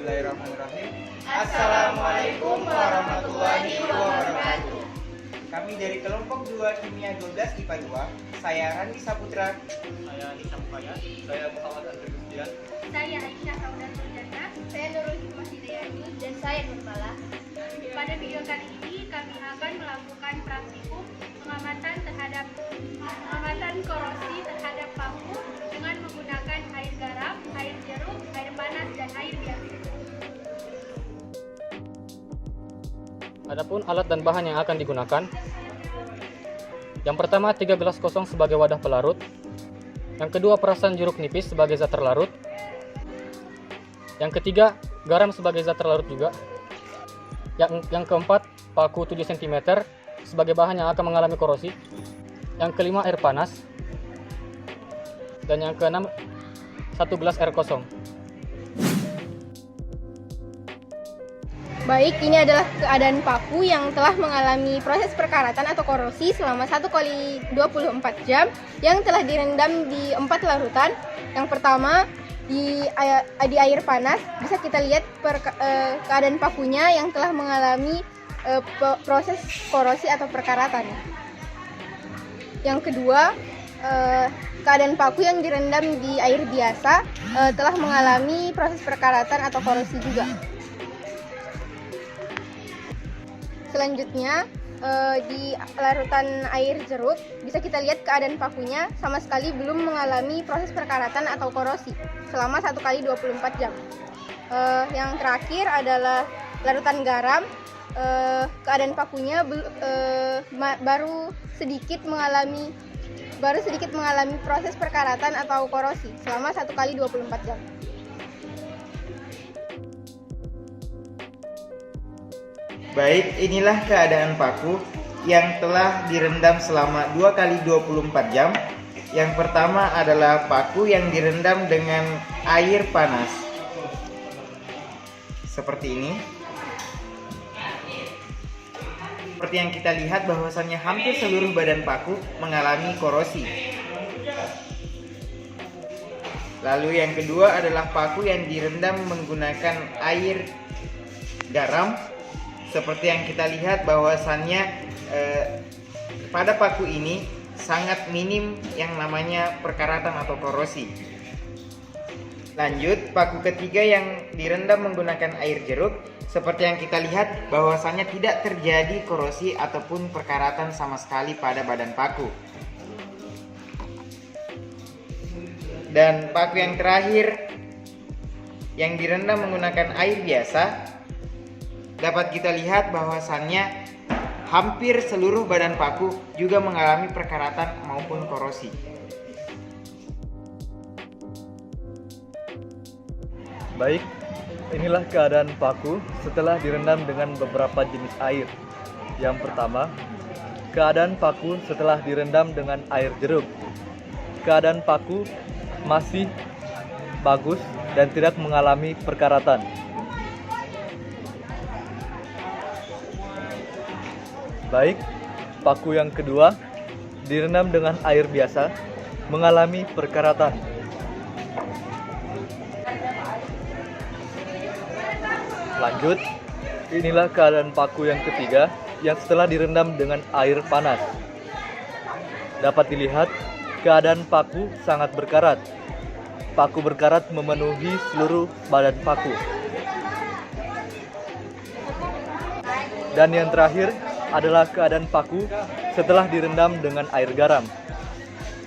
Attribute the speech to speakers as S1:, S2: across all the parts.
S1: Bismillahirrahmanirrahim.
S2: Assalamualaikum warahmatullahi wabarakatuh.
S1: Kami dari kelompok 2 Kimia 12 IPA 2. Saya Randi Saputra.
S3: Saya Nisa Mukaya. Saya Muhammad Andri Gustian.
S4: Saya Aisyah Kaudan Sujana. Saya Nurul Hikmah Hidayati.
S2: Dan saya Nurmala.
S4: Pada video kali ini kami akan melakukan praktikum pengamatan korosi terhadap paku dengan menggunakan air garam, air jeruk, air panas, dan air biasa.
S3: Adapun alat dan bahan yang akan digunakan. Yang pertama, 3 gelas kosong sebagai wadah pelarut. Yang kedua, perasan jeruk nipis sebagai zat terlarut. Yang ketiga, garam sebagai zat terlarut juga. Yang keempat, paku 7 cm sebagai bahan yang akan mengalami korosi. Yang kelima, air panas. Dan yang keenam, 1 gelas air kosong.
S2: Baik, ini adalah keadaan paku yang telah mengalami proses perkaratan atau korosi selama 1 kali 24 jam yang telah direndam di 4 larutan. Yang pertama, di air panas. Bisa kita lihat keadaan pakunya yang telah mengalami proses korosi atau perkaratan. Yang kedua, keadaan paku yang direndam di air biasa telah mengalami proses perkaratan atau korosi juga. Selanjutnya, di larutan air jeruk bisa kita lihat keadaan pakunya sama sekali belum mengalami proses perkaratan atau korosi selama 1 kali 24 jam. Yang terakhir adalah larutan garam. Keadaan pakunya baru sedikit mengalami proses perkaratan atau korosi selama 1 kali 24 jam.
S1: Baik, inilah keadaan paku yang telah direndam selama 2 kali 24 jam. Yang pertama adalah paku yang direndam dengan air panas. Seperti ini. Seperti yang kita lihat bahwasannya hampir seluruh badan paku mengalami korosi. Lalu yang kedua adalah paku yang direndam menggunakan air garam. Seperti yang kita lihat bahwasannya pada paku ini sangat minim yang namanya perkaratan atau korosi. Lanjut, paku ketiga yang direndam menggunakan air jeruk. Seperti yang kita lihat bahwasannya tidak terjadi korosi ataupun perkaratan sama sekali pada badan paku. Dan paku yang terakhir yang direndam menggunakan air biasa, dapat kita lihat bahwasannya hampir seluruh badan paku juga mengalami perkaratan maupun korosi.
S5: Baik, inilah keadaan paku setelah direndam dengan beberapa jenis air. Yang pertama, keadaan paku setelah direndam dengan air jeruk. Keadaan paku masih bagus dan tidak mengalami perkaratan. Baik, paku yang kedua direndam dengan air biasa mengalami perkaratan. Lanjut, inilah keadaan paku yang ketiga yang setelah direndam dengan air panas. Dapat dilihat, keadaan paku sangat berkarat. Paku berkarat memenuhi seluruh badan paku. Dan yang terakhir adalah keadaan paku setelah direndam dengan air garam.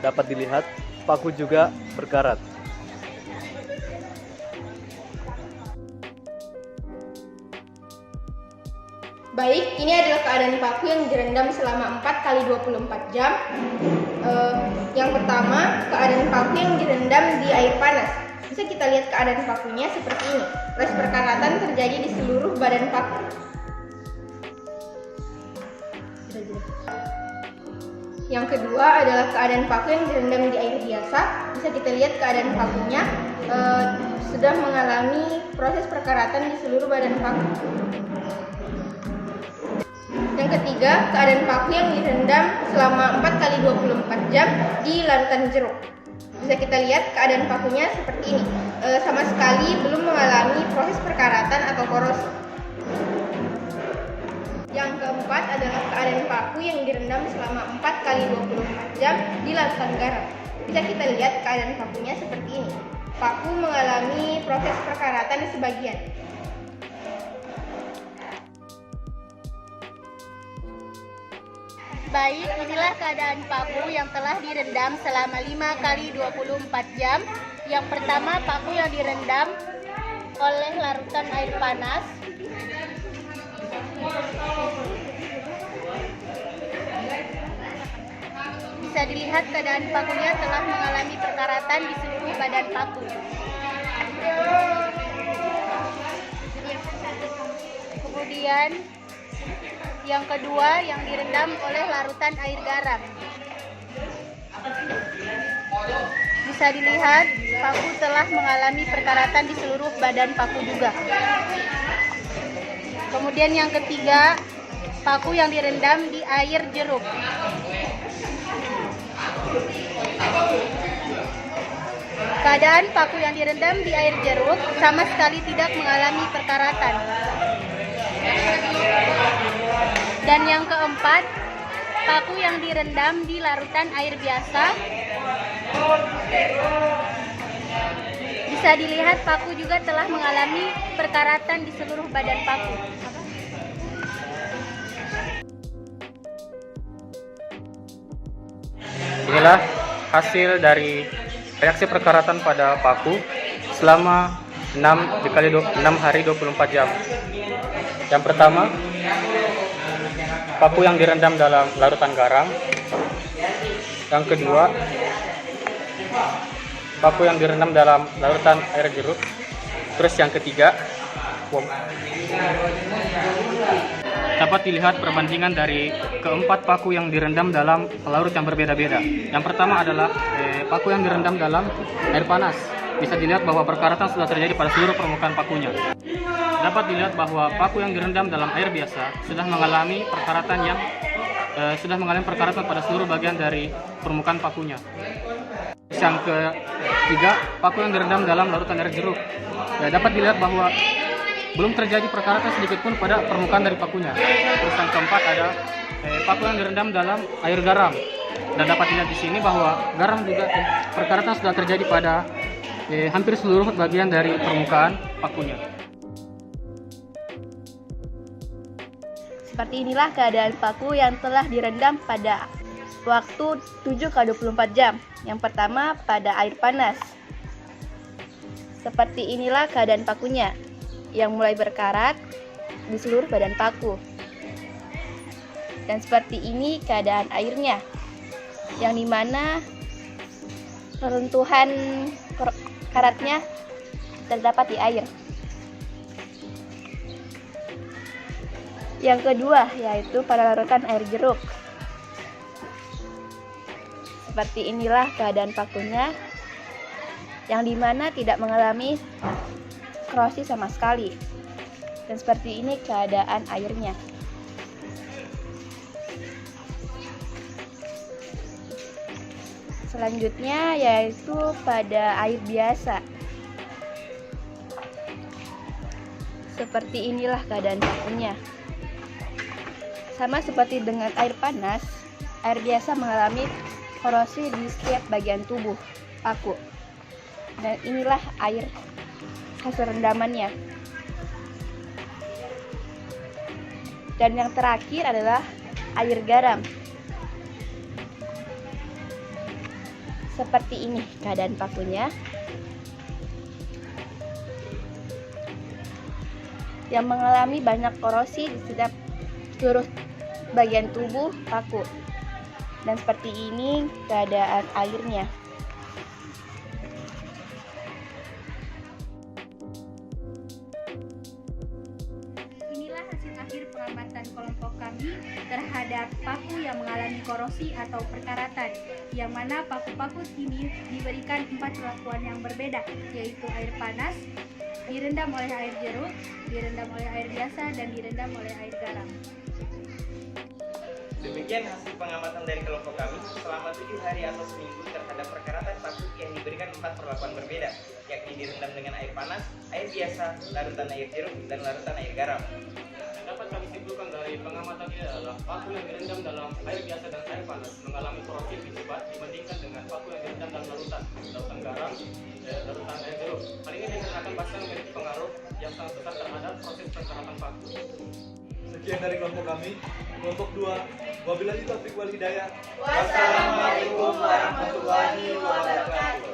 S5: Dapat dilihat, paku juga berkarat.
S2: Baik, ini adalah keadaan paku yang direndam selama 4 kali 24 jam. Yang pertama, keadaan paku yang direndam di air panas. Bisa kita lihat keadaan pakunya seperti ini. Proses perkaratan terjadi di seluruh badan paku. Yang kedua adalah keadaan paku yang direndam di air biasa. Bisa kita lihat keadaan pakunya sudah mengalami proses perkaratan di seluruh badan paku. Yang ketiga, keadaan paku yang direndam selama 4 kali 24 jam di larutan jeruk. Bisa kita lihat keadaan pakunya seperti ini. Sama sekali belum mengalami proses perkaratan atau korosi. Yang keempat adalah keadaan paku yang direndam selama 4 kali 24 jam di larutan garam. Bisa kita lihat keadaan pakunya seperti ini. Paku mengalami proses perkaratan sebagian.
S6: Baik, inilah keadaan paku yang telah direndam selama 5 kali 24 jam. Yang pertama, paku yang direndam oleh larutan air panas. Bisa dilihat keadaan pakunya telah mengalami perkaratan di seluruh badan paku. Kemudian yang kedua yang direndam oleh larutan air garam. Bisa dilihat paku telah mengalami perkaratan di seluruh badan paku juga. Kemudian yang ketiga, paku yang direndam di air jeruk. Keadaan paku yang direndam di air jeruk sama sekali tidak mengalami perkaratan. Dan yang keempat, paku yang direndam di larutan air biasa. Bisa dilihat paku juga telah mengalami perkaratan di seluruh badan paku.
S3: Inilah hasil dari reaksi perkaratan pada paku selama 6 hari 24 jam. Yang pertama, paku yang direndam dalam larutan garam. Yang kedua, paku yang direndam dalam larutan air jeruk. Terus yang ketiga, dapat dilihat perbandingan dari keempat paku yang direndam dalam larut yang berbeda-beda. Yang pertama adalah paku yang direndam dalam air panas. Bisa dilihat bahwa perkaratan sudah terjadi pada seluruh permukaan pakunya. Dapat dilihat bahwa paku yang direndam dalam air biasa sudah mengalami perkaratan pada seluruh bagian dari permukaan pakunya. Yang ketiga, paku yang direndam dalam larutan air jeruk. Dapat dilihat bahwa belum terjadi perkaratan sedikit pun pada permukaan dari pakunya. Terus yang keempat ada paku yang direndam dalam air garam. Dan dapat dilihat di sini bahwa garam juga perkaratan sudah terjadi pada hampir seluruh bagian dari permukaan pakunya.
S6: Seperti inilah keadaan paku yang telah direndam pada waktu 7 kali 24 jam. Yang pertama pada air panas. Seperti inilah keadaan pakunya yang mulai berkarat di seluruh badan paku. Dan seperti ini keadaan airnya, yang dimana reruntuhan karatnya terdapat di air. Yang kedua yaitu pada larutan air jeruk. Seperti inilah keadaan pakunya, yang dimana tidak mengalami korosi sama sekali. Dan seperti ini keadaan airnya. Selanjutnya yaitu pada air biasa. Seperti inilah keadaan pakunya. Sama seperti dengan air panas, air biasa mengalami korosi di setiap bagian tubuh paku. Dan inilah air hasil rendamannya. Dan yang terakhir adalah air garam. Seperti ini keadaan pakunya, yang mengalami banyak korosi di setiap seluruh bagian tubuh paku. Dan seperti ini keadaan airnya.
S4: Inilah hasil akhir pengamatan kelompok kami terhadap paku yang mengalami korosi atau perkaratan, yang mana paku-paku ini diberikan 4 perlakuan yang berbeda, yaitu air panas, direndam oleh air jeruk, direndam oleh air biasa, dan direndam oleh air garam.
S1: Demikian hasil pengamatan dari kelompok kami selama 7 hari atau seminggu terhadap perkaratan paku yang diberikan 4 perlakuan berbeda, yakni direndam dengan air panas, air biasa, larutan air jeruk, dan larutan air garam.
S3: Dapat kami simpulkan dari pengamatan ini adalah paku yang direndam dalam air biasa dan air panas mengalami korosif lebih cepat dibandingkan dengan paku yang direndam dalam larutan garam, larutan air jeruk. Hal ini dikarenakan bahasa memiliki pengaruh yang sangat besar terhadap proses perkaratan paku.
S5: Sekian dari kelompok kami. Kelompok 2, wabillahi taufiq wal hidayah.
S7: Wassalamualaikum warahmatullahi wabarakatuh.